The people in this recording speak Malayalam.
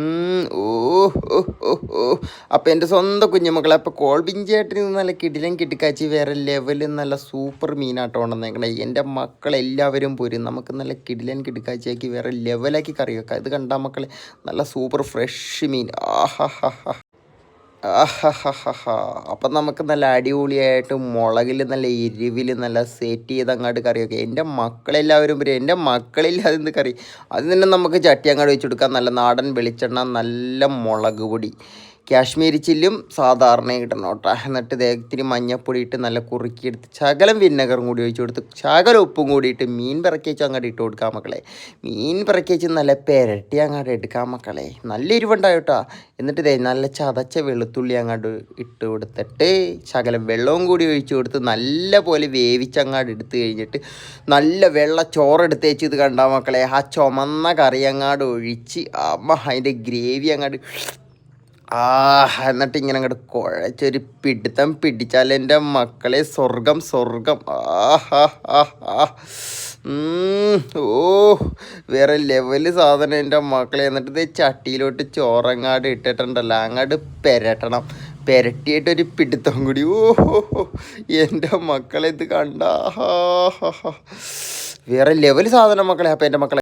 ഓ ഓ ഓ ഓ അപ്പം എൻ്റെ സ്വന്തം കുഞ്ഞുമക്കളെ അപ്പോൾ കോൾബിഞ്ചേട്ടന് നല്ല കിടിലൻ കിട്ടിക്കാച്ചി വേറെ ലെവലിൽ നല്ല സൂപ്പർ മീനാട്ടോ ഉണ്ടെന്നേക്കണേ. എൻ്റെ മക്കളെല്ലാവരും പോരും, നമുക്ക് നല്ല കിടിലൻ കിടക്കാച്ചിയാക്കി വേറെ ലെവലാക്കി കറി വെക്കാം. ഇത് കണ്ടാൽ മക്കളെ നല്ല സൂപ്പർ ഫ്രഷ് മീൻ. ആഹാ ഹാ ഹാ ആഹാ. അപ്പം നമുക്ക് നല്ല അടിപൊളിയായിട്ട് മുളകിൽ നല്ല എരിവിൽ നല്ല സെറ്റ് ചെയ്ത് അങ്ങോട്ട് കറിയൊക്കെ എൻ്റെ മക്കളെല്ലാവരും വരും. എൻ്റെ മക്കളില്ല അതെന്ത് കറി, അത് തന്നെ നമുക്ക് ചട്ടി അങ്ങോട്ട് വെച്ച് കൊടുക്കാം. നല്ല നാടൻ വെളിച്ചെണ്ണ, നല്ല മുളക് പൊടി, കാശ്മീരി ചില്ലും സാധാരണ ഇടണം കേട്ടോ. എന്നിട്ട് ഇത്തിരി മഞ്ഞപ്പൊടി ഇട്ട് നല്ല കുറുക്കിയെടുത്ത് ശകലം വിനെഗറും കൂടി ഒഴിച്ച് കൊടുത്ത് ശകലം ഉപ്പും കൂടി ഇട്ട് മീൻ പിറക്കി വെച്ച് അങ്ങോട്ട് ഇട്ട് കൊടുക്കാം മക്കളെ. മീൻ പിറക്കി വെച്ച് നല്ല പെരട്ടി അങ്ങോട്ട് എടുക്കാം മക്കളെ. നല്ല എരിവുണ്ടാവും കേട്ടോ. എന്നിട്ട് നല്ല ചതച്ച വെളുത്തുള്ളി അങ്ങോട്ട് ഇട്ട് കൊടുത്തിട്ട് ശകലം വെള്ളവും കൂടി ഒഴിച്ച് കൊടുത്ത് നല്ല പോലെ വേവിച്ചങ്ങാട് എടുത്ത് കഴിഞ്ഞിട്ട് നല്ല വെള്ള ചോറെടുത്ത് വെച്ച് ഇത് കണ്ടാൽ മക്കളെ ആ ചുമന്ന കറി അങ്ങാട് ഒഴിച്ച് അതിൻ്റെ ഗ്രേവി അങ്ങോട്ട് എന്നിട്ട് ഇങ്ങനെ അങ്ങോട്ട് കുഴച്ചൊരു പിടുത്തം പിടിച്ചാൽ എൻ്റെ മക്കളെ സ്വർഗം സ്വർഗം. ഓ വേറെ ലെവല് സാധനം എൻ്റെ മക്കളെ. എന്നിട്ട് ഇത് ചട്ടിയിലോട്ട് ചോറങ്ങാട് ഇട്ടിട്ടുണ്ടല്ലോ, അങ്ങോട്ട് പെരട്ടണം. പെരട്ടിയിട്ടൊരു പിടുത്തം കൂടി. എൻ്റെ മക്കളെ ഇത് കണ്ട വേറെ ലെവൽ സാധനം മക്കളെ. അപ്പം എൻ്റെ മക്കളെ